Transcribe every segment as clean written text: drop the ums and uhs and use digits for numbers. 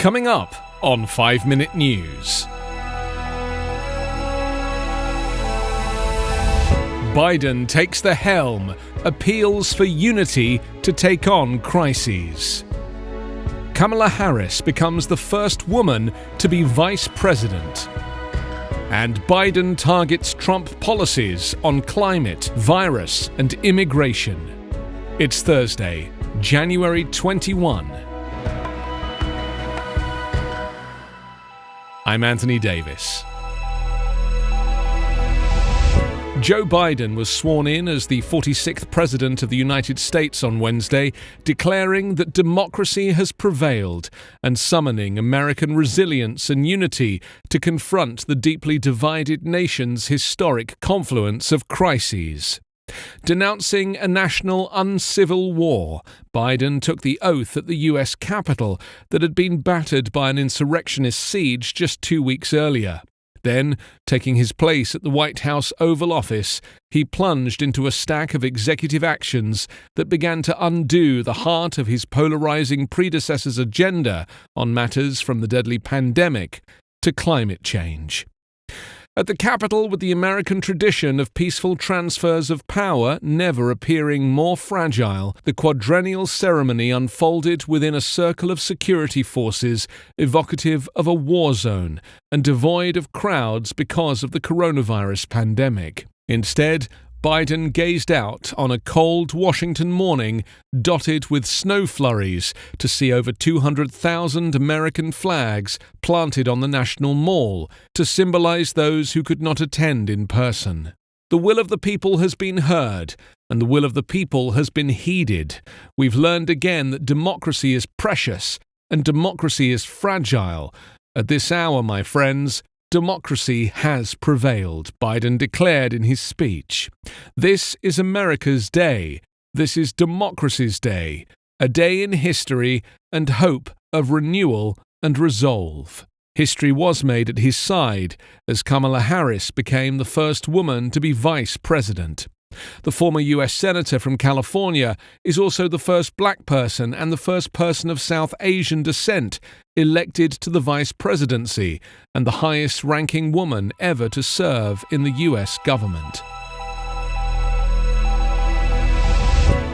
Coming up on 5 Minute News. Biden takes the helm, appeals for unity to take on crises. Kamala Harris becomes the first woman to be vice president. And Biden targets Trump policies on climate, virus, and immigration. It's Thursday, January 21. I'm Anthony Davis. Joe Biden was sworn in as the 46th President of the United States on Wednesday, declaring that democracy has prevailed and summoning American resilience and unity to confront the deeply divided nation's historic confluence of crises. Denouncing a national uncivil war, Biden took the oath at the U.S. Capitol that had been battered by an insurrectionist siege just 2 weeks earlier. Then, taking his place at the White House Oval Office, he plunged into a stack of executive actions that began to undo the heart of his polarizing predecessor's agenda on matters from the deadly pandemic to climate change. At the Capitol, with the American tradition of peaceful transfers of power never appearing more fragile, the quadrennial ceremony unfolded within a circle of security forces evocative of a war zone and devoid of crowds because of the coronavirus pandemic. Instead, Biden gazed out on a cold Washington morning dotted with snow flurries to see over 200,000 American flags planted on the National Mall to symbolize those who could not attend in person. The will of the people has been heard, and the will of the people has been heeded. We've learned again that democracy is precious and democracy is fragile. At this hour, my friends, democracy has prevailed, Biden declared in his speech. This is America's day. This is democracy's day. A day in history and hope of renewal and resolve. History was made at his side as Kamala Harris became the first woman to be vice president. The former U.S. Senator from California is also the first black person and the first person of South Asian descent elected to the vice presidency and the highest-ranking woman ever to serve in the U.S. government.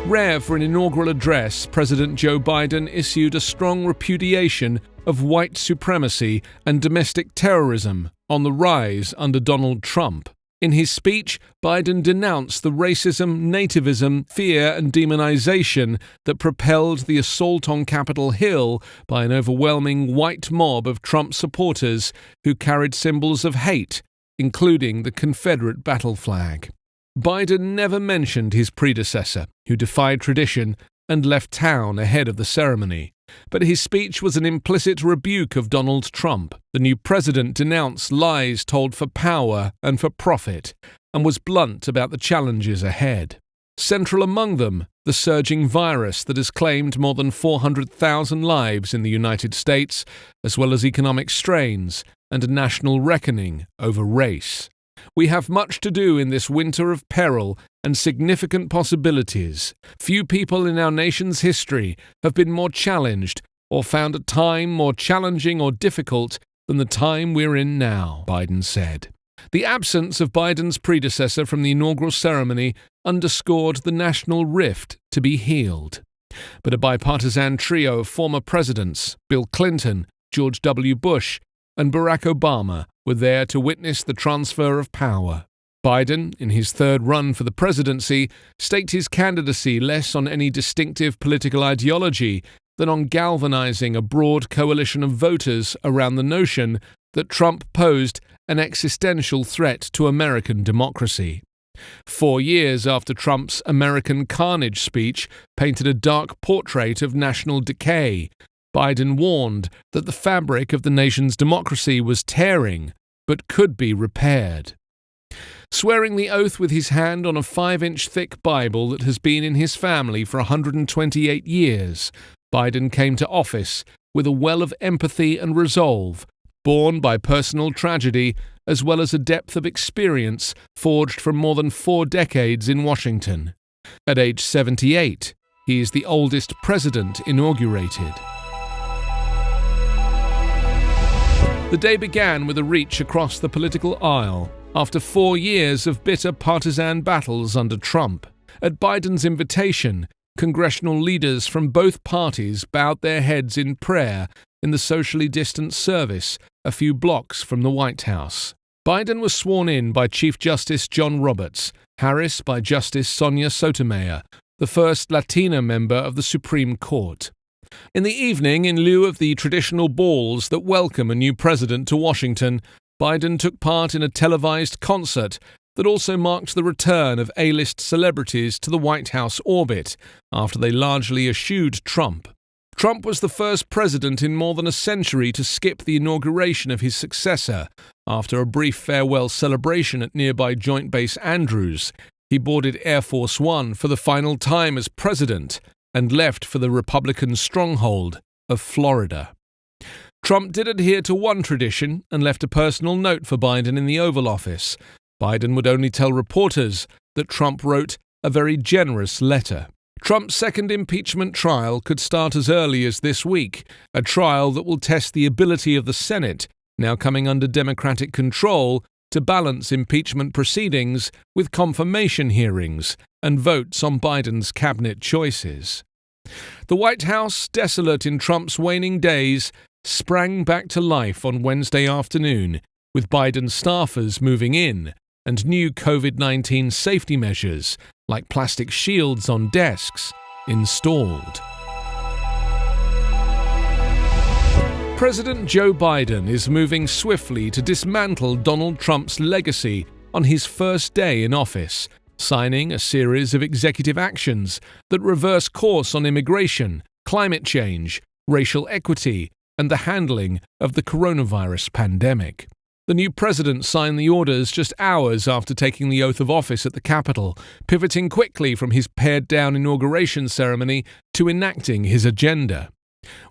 Rare for an inaugural address, President Joe Biden issued a strong repudiation of white supremacy and domestic terrorism on the rise under Donald Trump. In his speech, Biden denounced the racism, nativism, fear and demonization that propelled the assault on Capitol Hill by an overwhelming white mob of Trump supporters who carried symbols of hate, including the Confederate battle flag. Biden never mentioned his predecessor, who defied tradition and left town ahead of the ceremony. But his speech was an implicit rebuke of Donald Trump. The new president denounced lies told for power and for profit, and was blunt about the challenges ahead. Central among them, the surging virus that has claimed more than 400,000 lives in the United States, as well as economic strains and a national reckoning over race. We have much to do in this winter of peril and significant possibilities. Few people in our nation's history have been more challenged or found a time more challenging or difficult than the time we're in now, Biden said. The absence of Biden's predecessor from the inaugural ceremony underscored the national rift to be healed. But a bipartisan trio of former presidents, Bill Clinton, George W. Bush, and Barack Obama, were there to witness the transfer of power. Biden, in his third run for the presidency, staked his candidacy less on any distinctive political ideology than on galvanizing a broad coalition of voters around the notion that Trump posed an existential threat to American democracy. 4 years after Trump's American Carnage speech painted a dark portrait of national decay, Biden warned that the fabric of the nation's democracy was tearing, but could be repaired. Swearing the oath with his hand on a 5-inch thick Bible that has been in his family for 128 years, Biden came to office with a well of empathy and resolve, born by personal tragedy as well as a depth of experience forged from more than 4 decades in Washington. At age 78, he is the oldest president inaugurated. The day began with a reach across the political aisle after 4 years of bitter partisan battles under Trump. At Biden's invitation, congressional leaders from both parties bowed their heads in prayer in the socially distanced service a few blocks from the White House. Biden was sworn in by Chief Justice John Roberts, Harris by Justice Sonia Sotomayor, the first Latina member of the Supreme Court. In the evening, in lieu of the traditional balls that welcome a new president to Washington, Biden took part in a televised concert that also marked the return of A-list celebrities to the White House orbit after they largely eschewed Trump. Trump was the first president in more than a century to skip the inauguration of his successor. After a brief farewell celebration at nearby Joint Base Andrews, he boarded Air Force One for the final time as president and left for the Republican stronghold of Florida. Trump did adhere to one tradition and left a personal note for Biden in the Oval Office. Biden would only tell reporters that Trump wrote a very generous letter. Trump's second impeachment trial could start as early as this week, a trial that will test the ability of the Senate, now coming under Democratic control, to balance impeachment proceedings with confirmation hearings and votes on Biden's cabinet choices. The White House, desolate in Trump's waning days, sprang back to life on Wednesday afternoon, with Biden staffers moving in and new COVID-19 safety measures, like plastic shields on desks, installed. President Joe Biden is moving swiftly to dismantle Donald Trump's legacy on his first day in office, signing a series of executive actions that reverse course on immigration, climate change, racial equity, and the handling of the coronavirus pandemic. The new president signed the orders just hours after taking the oath of office at the Capitol, pivoting quickly from his pared-down inauguration ceremony to enacting his agenda.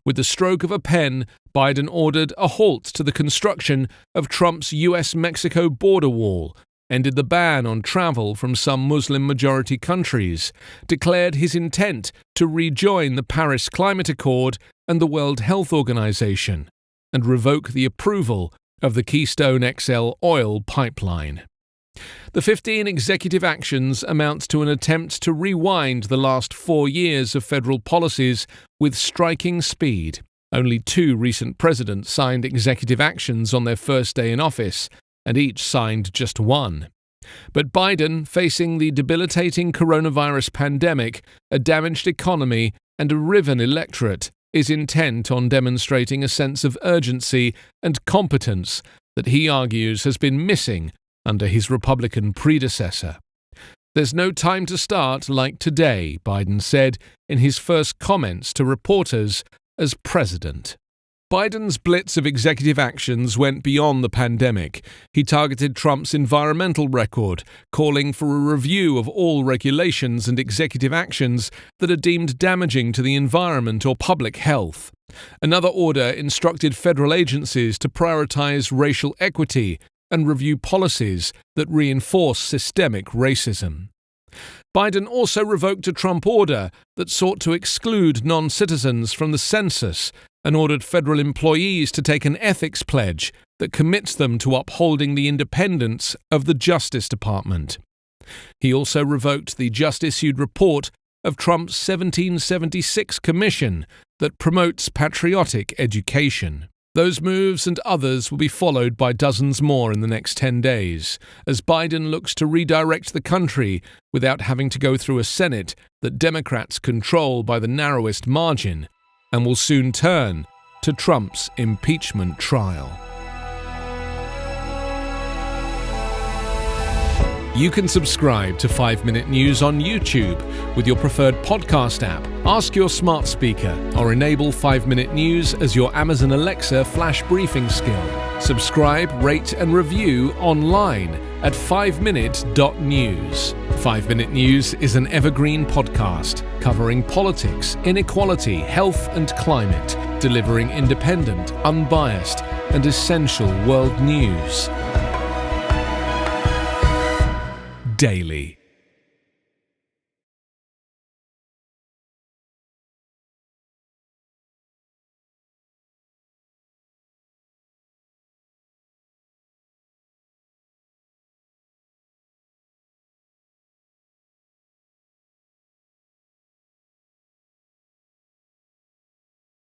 With the stroke of a pen, Biden ordered a halt to the construction of Trump's US-Mexico border wall, ended the ban on travel from some Muslim-majority countries, declared his intent to rejoin the Paris Climate Accord and the World Health Organization, and revoke the approval of the Keystone XL oil pipeline. The 15 executive actions amount to an attempt to rewind the last 4 years of federal policies with striking speed. Only 2 recent presidents signed executive actions on their first day in office, and each signed just 1. But Biden, facing the debilitating coronavirus pandemic, a damaged economy, and a riven electorate, is intent on demonstrating a sense of urgency and competence that he argues has been missing under his Republican predecessor. There's no time to start like today, Biden said in his first comments to reporters as president. Biden's blitz of executive actions went beyond the pandemic. He targeted Trump's environmental record, calling for a review of all regulations and executive actions that are deemed damaging to the environment or public health. Another order instructed federal agencies to prioritize racial equity and review policies that reinforce systemic racism. Biden also revoked a Trump order that sought to exclude non-citizens from the census and ordered federal employees to take an ethics pledge that commits them to upholding the independence of the Justice Department. He also revoked the just-issued report of Trump's 1776 commission that promotes patriotic education. Those moves and others will be followed by dozens more in the next 10 days, as Biden looks to redirect the country without having to go through a Senate that Democrats control by the narrowest margin, and will soon turn to Trump's impeachment trial. You can subscribe to 5 Minute News on YouTube with your preferred podcast app. Ask your smart speaker or enable 5 Minute News as your Amazon Alexa flash briefing skill. Subscribe, rate and review online at 5minute.news. 5 Minute News is an Evergreen Podcast covering politics, inequality, health and climate, delivering independent, unbiased and essential world news daily.